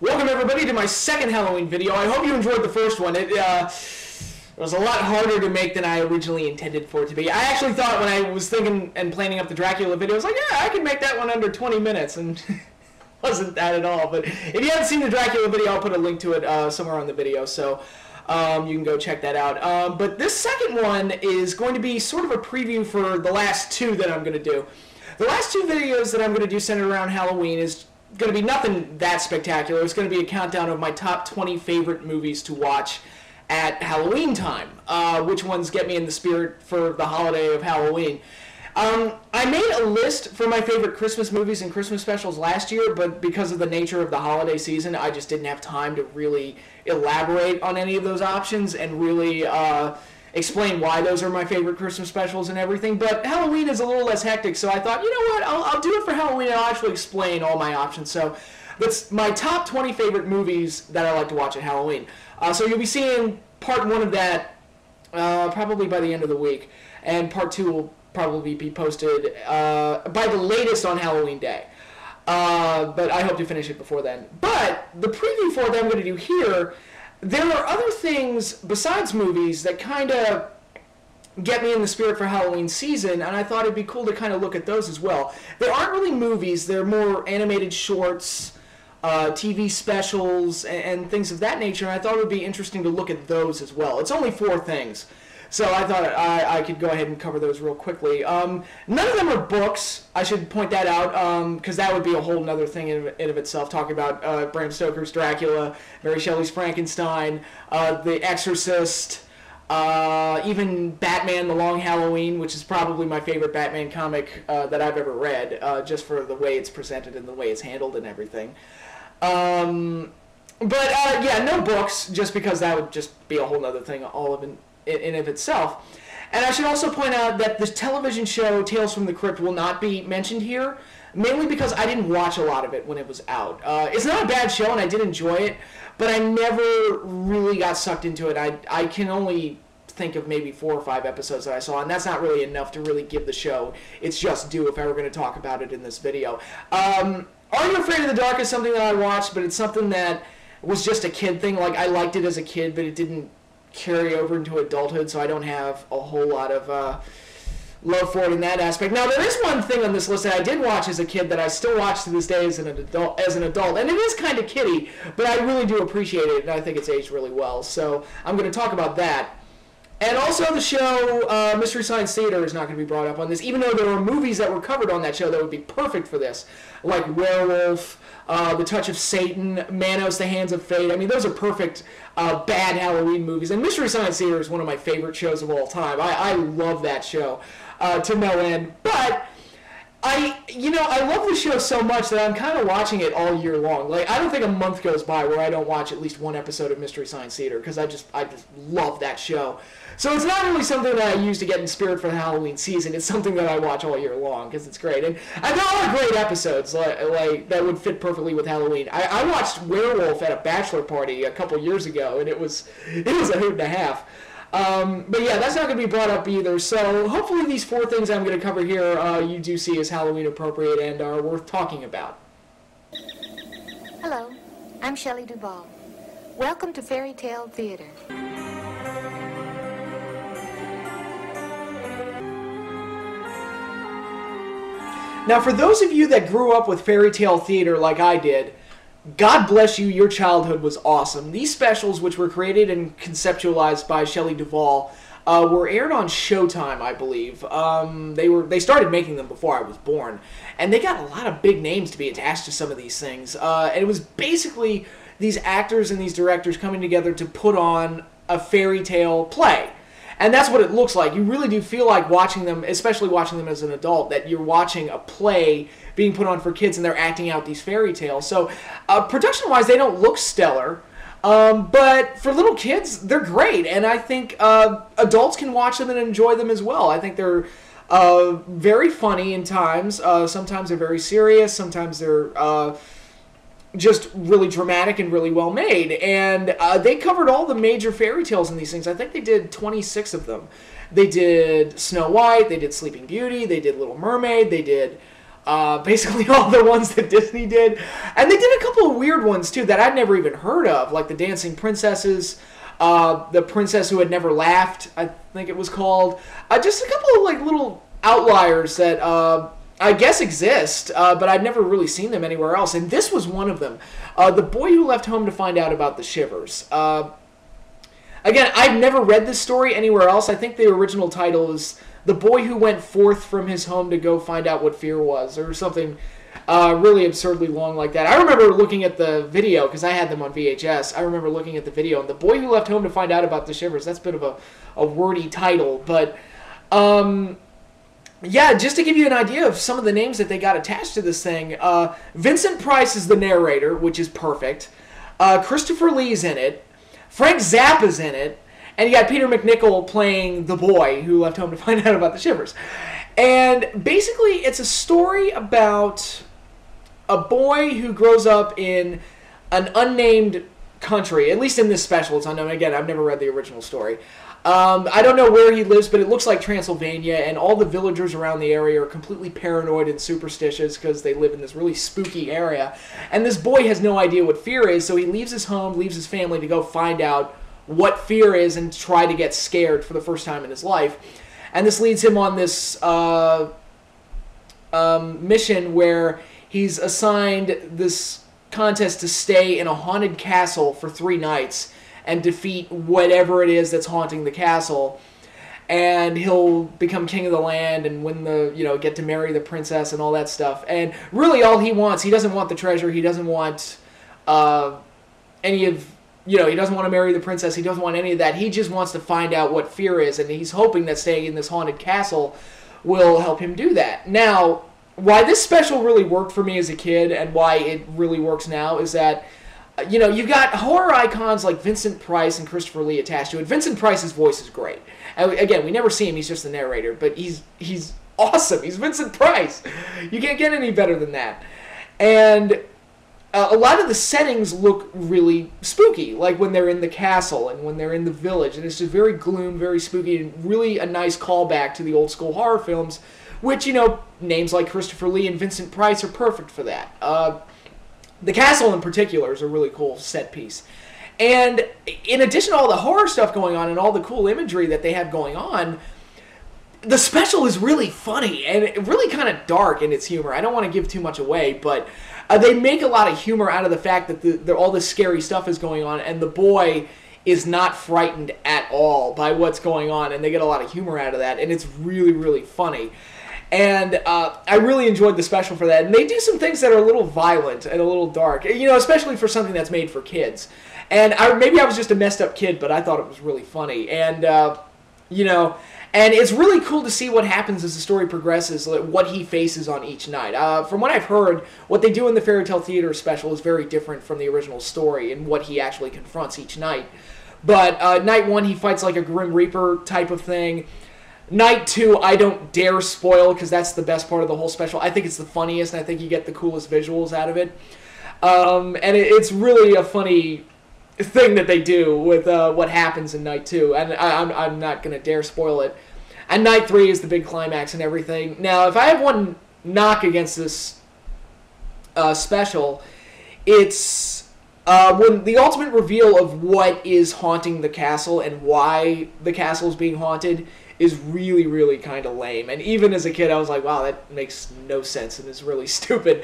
Welcome everybody to my second Halloween video. I hope you enjoyed the first one. It was a lot harder to make than I originally intended for it to be. I actually thought when I was thinking and planning up the Dracula video, I was like, yeah, I can make that one under 20 minutes, and wasn't that at all. But if you haven't seen the Dracula video, I'll put a link to it somewhere on the video, so you can go check that out. But this second one is going to be sort of a preview for the last two that I'm going to do. The last two videos that I'm going to do centered around Halloween is going to be nothing that spectacular. It's going to be a countdown of my top 20 favorite movies to watch at Halloween time. Which ones get me in the spirit for the holiday of Halloween. I made a list for my favorite Christmas movies and Christmas specials last year, but because of the nature of the holiday season, I just didn't have time to really elaborate on any of those options and really explain why those are my favorite Christmas specials and everything. But Halloween is a little less hectic, so I thought, you know what, I'll do it for Halloween and I'll actually explain all my options. So that's my top 20 favorite movies that I like to watch at Halloween. So you'll be seeing part one of that probably by the end of the week, and part two will probably be posted by the latest on Halloween Day. But I hope to finish it before then. But the preview for that I'm going to do here, there are other things besides movies that kind of get me in the spirit for Halloween season, and I thought it'd be cool to kind of look at those as well. They aren't really movies, they're more animated shorts, TV specials, and things of that nature, and I thought it would be interesting to look at those as well. It's only 4 things, so I thought I could go ahead and cover those real quickly. None of them are books, I should point that out, because that would be a whole other thing in and of itself, talking about Bram Stoker's Dracula, Mary Shelley's Frankenstein, The Exorcist, even Batman The Long Halloween, which is probably my favorite Batman comic that I've ever read, just for the way it's presented and the way it's handled and everything. Yeah, no books, just because that would just be a whole other thing all of in of itself. And I should also point out that the television show Tales from the Crypt will not be mentioned here, mainly because I didn't watch a lot of it when it was out. It's not a bad show, and I did enjoy it, but I never really got sucked into it. I can only think of maybe 4 or 5 episodes that I saw, and that's not really enough to really give the show its just due if I were going to talk about it in this video. Are You Afraid of the Dark is something that I watched, but it's something that was just a kid thing. Like, I liked it as a kid, but it didn't carry over into adulthood, so I don't have a whole lot of love for it in that aspect. Now, there is one thing on this list that I did watch as a kid that I still watch to this day as an adult, and it is kind of kiddie, but I really do appreciate it, and I think it's aged really well, so I'm going to talk about that. And also the show Mystery Science Theater is not going to be brought up on this, even though there were movies that were covered on that show that would be perfect for this, like Werewolf, The Touch of Satan, Manos, The Hands of Fate. I mean, those are perfect bad Halloween movies. And Mystery Science Theater is one of my favorite shows of all time. I love that show to no end. But I love the show so much that I'm kind of watching it all year long. Like, I don't think a month goes by where I don't watch at least one episode of Mystery Science Theater, because I just love that show. So it's not really something that I use to get in spirit for the Halloween season. It's something that I watch all year long because it's great. And there are great episodes like that would fit perfectly with Halloween. I watched Werewolf at a bachelor party a couple years ago, and it was a hoot and a half. But yeah, that's not going to be brought up either. So hopefully these 4 things I'm going to cover here you do see as Halloween appropriate and are worth talking about. Hello, I'm Shelley Duvall. Welcome to Fairy Tale Theater. Now, for those of you that grew up with Fairy Tale Theater like I did, God bless you, your childhood was awesome. These specials, which were created and conceptualized by Shelley Duvall, were aired on Showtime, I believe. They started making them before I was born, and they got a lot of big names to be attached to some of these things. And it was basically these actors and these directors coming together to put on a fairy tale play. And that's what it looks like. You really do feel like watching them, especially watching them as an adult, that you're watching a play being put on for kids and they're acting out these fairy tales. So production-wise, they don't look stellar, but for little kids, they're great. And I think adults can watch them and enjoy them as well. I think they're very funny in times. Sometimes they're very serious. Sometimes they're just really dramatic and really well made. And they covered all the major fairy tales in these things. I think they did 26 of them. They did Snow White, they did Sleeping Beauty, they did Little Mermaid, they did Basically all the ones that Disney did. And they did a couple of weird ones, too, that I'd never even heard of, like the Dancing Princesses, the Princess Who Had Never Laughed, I think it was called. Just a couple of like little outliers that I guess exist, but I'd never really seen them anywhere else. And this was one of them. The Boy Who Left Home to Find Out About the Shivers. Again, I've never read this story anywhere else. I think the original title is The Boy Who Went Forth from His Home to Go Find Out What Fear Was, or something really absurdly long like that. I remember looking at the video, because I had them on VHS. I remember looking at the video, and The Boy Who Left Home to Find Out About the Shivers. That's a bit of a wordy title, but yeah, just to give you an idea of some of the names that they got attached to this thing. Vincent Price is the narrator, which is perfect. Christopher Lee's in it. Frank Zappa's in it. And you got Peter MacNicol playing the boy who left home to find out about the Shivers. And basically, it's a story about a boy who grows up in an unnamed country. At least in this special, it's unknown. Again, I've never read the original story. I don't know where he lives, but it looks like Transylvania, and all the villagers around the area are completely paranoid and superstitious because they live in this really spooky area. And this boy has no idea what fear is, so he leaves his home, leaves his family to go find out what fear is and try to get scared for the first time in his life. And this leads him on this mission where he's assigned this contest to stay in a haunted castle for 3 nights and defeat whatever it is that's haunting the castle. And he'll become king of the land and win the, get to marry the princess and all that stuff. And really all he wants, he doesn't want the treasure, he doesn't want any of, he doesn't want to marry the princess, he doesn't want any of that. He just wants to find out what fear is, and he's hoping that staying in this haunted castle will help him do that. Now, why this special really worked for me as a kid and why it really works now is that you've got horror icons like Vincent Price and Christopher Lee attached to it. Vincent Price's voice is great. Again, we never see him, he's just the narrator, but he's awesome. He's Vincent Price. You can't get any better than that. And a lot of the settings look really spooky, like when they're in the castle and when they're in the village, and it's just very gloom, very spooky, and really a nice callback to the old school horror films, which, names like Christopher Lee and Vincent Price are perfect for that. The castle in particular is a really cool set piece. And in addition to all the horror stuff going on and all the cool imagery that they have going on, the special is really funny and really kind of dark in its humor. I don't want to give too much away, but they make a lot of humor out of the fact that all this scary stuff is going on, and the boy is not frightened at all by what's going on, and they get a lot of humor out of that, and it's really, really funny. And I really enjoyed the special for that. And they do some things that are a little violent and a little dark, especially for something that's made for kids. And maybe I was just a messed up kid, but I thought it was really funny. And, and it's really cool to see what happens as the story progresses, like what he faces on each night. From what I've heard, what they do in the Fairy Tale Theater special is very different from the original story and what he actually confronts each night. But night 1, he fights like a Grim Reaper type of thing. Night 2, I don't dare spoil because that's the best part of the whole special. I think it's the funniest, and I think you get the coolest visuals out of it. And it's really a funny thing that they do with what happens in Night 2, and I'm not going to dare spoil it. And Night 3 is the big climax and everything. Now, if I have one knock against this special, it's when the ultimate reveal of what is haunting the castle and why the castle is being haunted is really, really kind of lame. And even as a kid, I was like, wow, that makes no sense and is really stupid.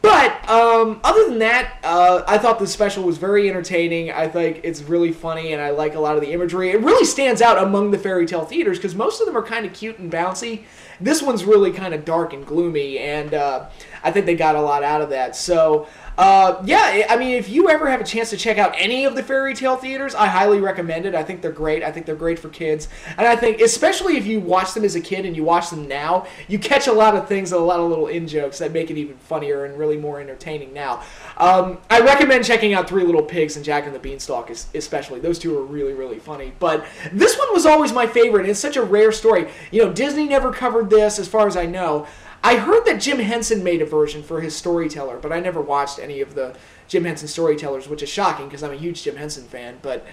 But other than that, I thought the special was very entertaining. I think it's really funny, and I like a lot of the imagery. It really stands out among the Fairy Tale theaters because most of them are kind of cute and bouncy. This one's really kind of dark and gloomy, and I think they got a lot out of that. So, yeah, I mean, if you ever have a chance to check out any of the Fairy Tale theaters, I highly recommend it. I think they're great. I think they're great for kids. And I think, especially if you watch them as a kid and you watch them now, you catch a lot of things, a lot of little in-jokes that make it even funnier and really more entertaining now. I recommend checking out Three Little Pigs and Jack and the Beanstalk especially. Those two are really, really funny. But this one was always my favorite. It's such a rare story. Disney never covered this, as far as I know. I heard that Jim Henson made a version for his Storyteller, but I never watched any of the Jim Henson Storytellers, which is shocking because I'm a huge Jim Henson fan. But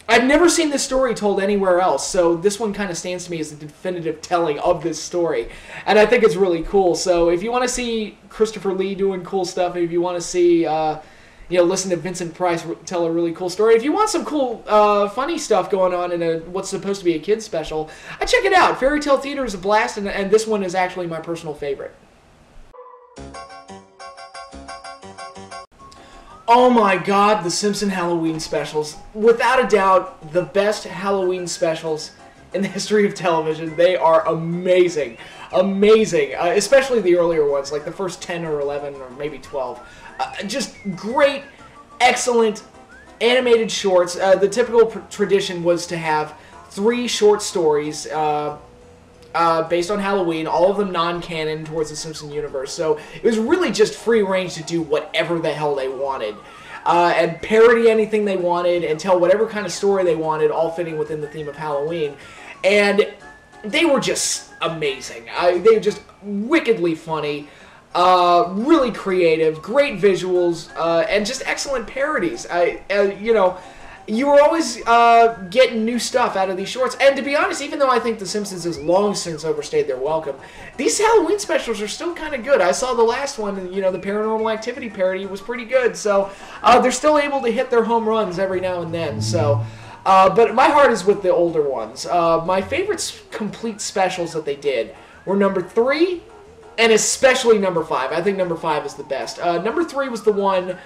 I've never seen this story told anywhere else, so this one kind of stands to me as a definitive telling of this story. And I think it's really cool. So if you want to see Christopher Lee doing cool stuff, if you want to see, listen to Vincent Price tell a really cool story, if you want some cool, funny stuff going on in what's supposed to be a kid's special, I check it out. Fairy Tale Theater is a blast, and this one is actually my personal favorite. Oh my god, the Simpson Halloween specials. Without a doubt, the best Halloween specials in the history of television. They are amazing. Amazing. Especially the earlier ones, like the first 10 or 11 or maybe 12. Just great, excellent animated shorts. The typical tradition was to have 3 short stories based on Halloween, all of them non-canon towards the Simpson universe. So it was really just free range to do whatever the hell they wanted. And parody anything they wanted and tell whatever kind of story they wanted, all fitting within the theme of Halloween. And they were just amazing. They were just wickedly funny, really creative, great visuals, and just excellent parodies. You were always getting new stuff out of these shorts. And to be honest, even though I think The Simpsons has long since overstayed their welcome, these Halloween specials are still kind of good. I saw the last one, and, the Paranormal Activity parody was pretty good. So they're still able to hit their home runs every now and then. So, but my heart is with the older ones. My favorite complete specials that they did were number 3 and especially number 5. I think number 5 is the best. Number 3 was the one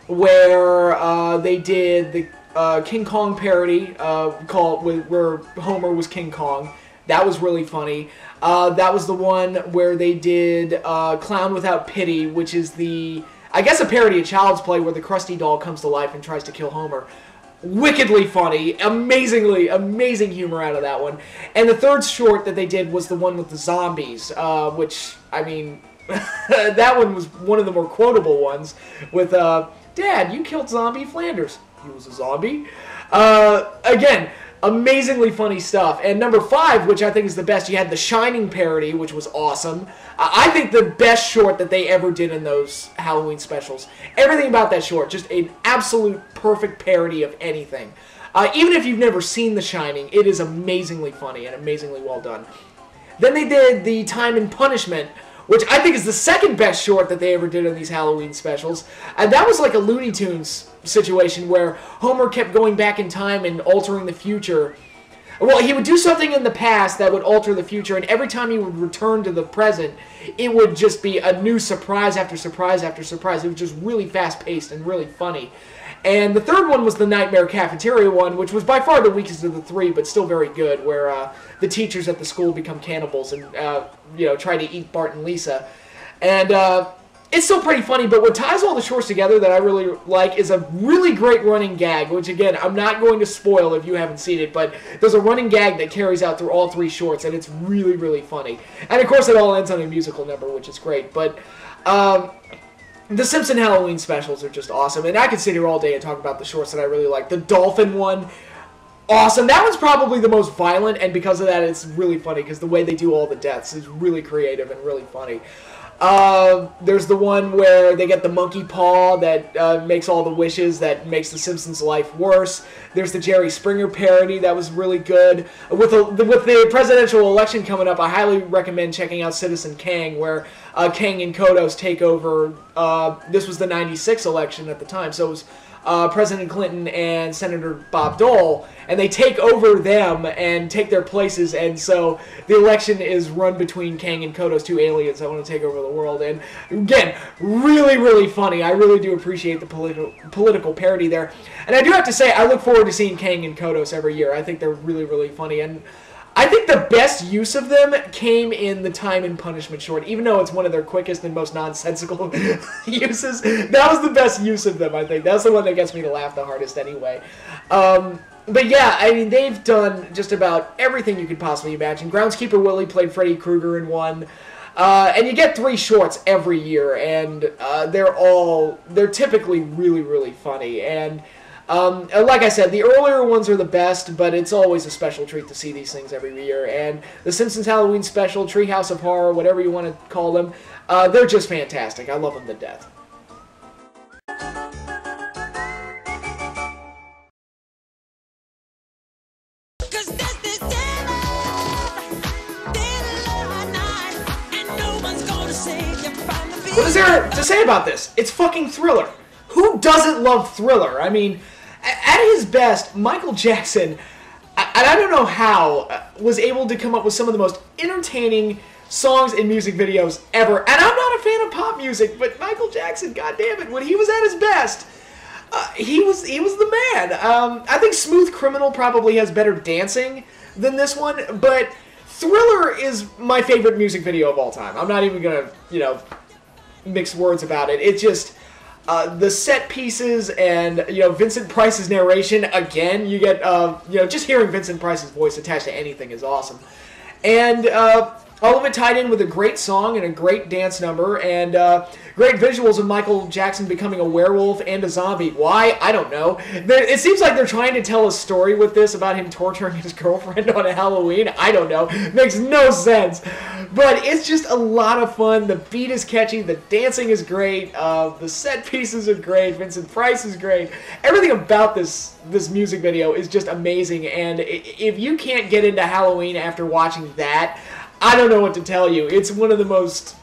where they did the King Kong parody where Homer was King Kong. That was really funny. That was the one where they did Clown Without Pity, which is I guess a parody of Child's Play where the Krusty doll comes to life and tries to kill Homer. Wickedly funny, amazing humor out of that one. And the third short that they did was the one with the zombies, which, I mean, that one was one of the more quotable ones with, Dad, you killed Zombie Flanders. He was a zombie. Again, amazingly funny stuff. And number 5, which I think is the best, you had the Shining parody, which was awesome. I think the best short that they ever did in those Halloween specials. Everything about that short, just an absolute perfect parody of anything. Even if you've never seen The Shining, it is amazingly funny and amazingly well done. Then they did the Time and Punishment, which I think is the second best short that they ever did on these Halloween specials. And that was like a Looney Tunes situation where Homer kept going back in time and altering the future. Well, he would do something in the past that would alter the future, and every time he would return to the present, it would just be a new surprise after surprise after surprise. It was just really fast-paced and really funny. And the third one was the Nightmare Cafeteria one, which was by far the weakest of the 3, but still very good, where the teachers at the school become cannibals and, try to eat Bart and Lisa. And it's still pretty funny, but what ties all the shorts together that I really like is a really great running gag, which, again, I'm not going to spoil if you haven't seen it, but there's a running gag that carries out through all 3 shorts, and it's really, really funny. And, of course, it all ends on a musical number, which is great, but the Simpson Halloween specials are just awesome, and I could sit here all day and talk about the shorts that I really like. The dolphin one, awesome. That one's probably the most violent, and because of that, it's really funny, because the way they do all the deaths is really creative and really funny. There's the one where they get the monkey paw that makes all the wishes, that makes the Simpsons' life worse. There's the Jerry Springer parody that was really good. With the presidential election coming up, I highly recommend checking out Citizen Kang, where Kang and Kodos take over. This was the '96 election at the time, so it was President Clinton and Senator Bob Dole, and they take over them and take their places, and so the election is run between Kang and Kodos, 2 aliens that want to take over the world. And again, really, really funny. I really do appreciate the political parody there. And I do have to say, I look forward to seeing Kang and Kodos every year. I think they're really, really funny, and I think the best use of them came in the Time and Punishment short, even though it's one of their quickest and most nonsensical uses. That was the best use of them, I think. That's the one that gets me to laugh the hardest anyway. But yeah, I mean, they've done just about everything you could possibly imagine. Groundskeeper Willie played Freddy Krueger in one. And you get 3 shorts every year, and they're typically really, really funny. And like I said, the earlier ones are the best, but it's always a special treat to see these things every year. And the Simpsons Halloween Special, Treehouse of Horror, whatever you want to call them, they're just fantastic. I love them to death. here to say about this. It's fucking Thriller. Who doesn't love Thriller? I mean, at his best, Michael Jackson, and I don't know how, was able to come up with some of the most entertaining songs and music videos ever. And I'm not a fan of pop music, but Michael Jackson, goddammit, when he was at his best, he was the man. I think Smooth Criminal probably has better dancing than this one, but Thriller is my favorite music video of all time. I'm not even gonna, mix words about it. It's just the set pieces and Vincent Price's narration. Again, you get just hearing Vincent Price's voice attached to anything is awesome, and all of it tied in with a great song and a great dance number and great visuals of Michael Jackson becoming a werewolf and a zombie. Why? I don't know. It seems like they're trying to tell a story with this about him torturing his girlfriend on Halloween. I don't know. Makes no sense. But it's just a lot of fun. The beat is catchy. The dancing is great. The set pieces are great. Vincent Price is great. Everything about this music video is just amazing. And if you can't get into Halloween after watching that, I don't know what to tell you. It's one of the most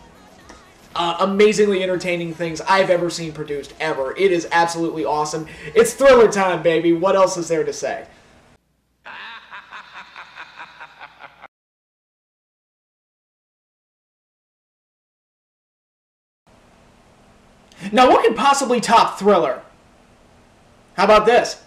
amazingly entertaining things I've ever seen produced, ever. It is absolutely awesome. It's Thriller time, baby. What else is there to say? Now, what could possibly top Thriller? How about this?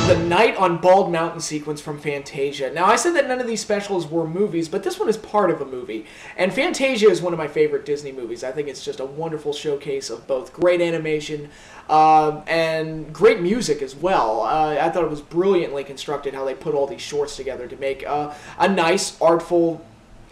The Night on Bald Mountain sequence from Fantasia. Now, I said that none of these specials were movies, but this one is part of a movie. And Fantasia is one of my favorite Disney movies. I think it's just a wonderful showcase of both great animation and great music as well. I thought it was brilliantly constructed how they put all these shorts together to make a nice, artful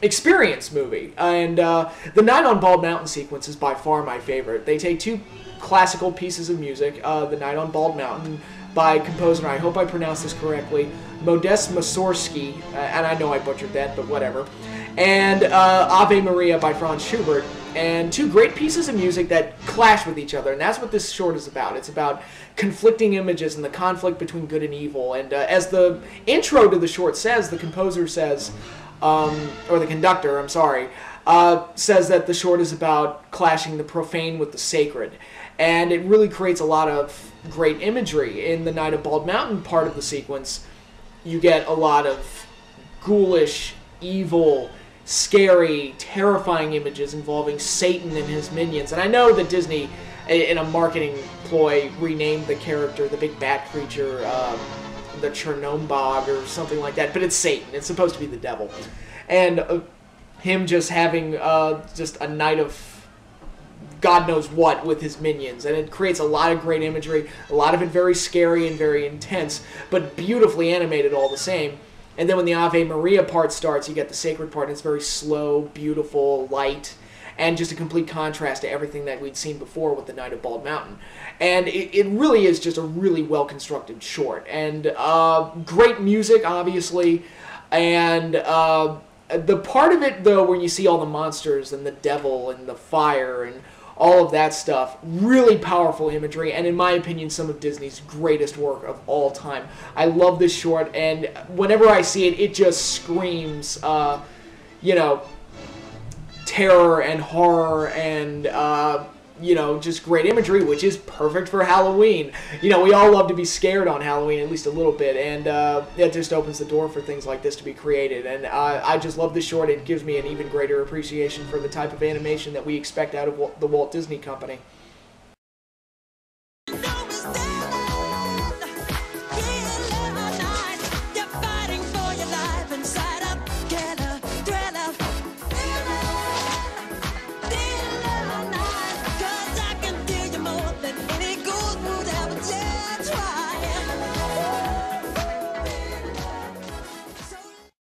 experience movie. And the Night on Bald Mountain sequence is by far my favorite. They take two classical pieces of music, The Night on Bald Mountain, by composer, I hope I pronounced this correctly, Modest Mussorgsky, and I know I butchered that, but whatever, and Ave Maria by Franz Schubert, and two great pieces of music that clash with each other, and that's what this short is about. It's about conflicting images and the conflict between good and evil, and as the intro to the short says, the composer says, or the conductor, I'm sorry, says that the short is about clashing the profane with the sacred, and it really creates a lot of great imagery. In the Night of Bald Mountain part of the sequence, you get a lot of ghoulish, evil, scary, terrifying images involving Satan and his minions. And I know that Disney, in a marketing ploy, renamed the character, the big bat creature, the Chernombog or something like that, but it's Satan. It's supposed to be the devil. And him just having just a night of God knows what with his minions, and it creates a lot of great imagery, a lot of it very scary and very intense, but beautifully animated all the same. And then when the Ave Maria part starts, you get the sacred part, and it's very slow, beautiful, light, and just a complete contrast to everything that we'd seen before with the Night of Bald Mountain. And it really is just a really well-constructed short, and great music, obviously, and the part of it, though, when you see all the monsters and the devil and the fire and all of that stuff, really powerful imagery, and in my opinion, some of Disney's greatest work of all time. I love this short, and whenever I see it, it just screams, terror and horror and, just great imagery, which is perfect for Halloween. We all love to be scared on Halloween, at least a little bit, and it just opens the door for things like this to be created. And I just love this short. It gives me an even greater appreciation for the type of animation that we expect out of the Walt Disney Company.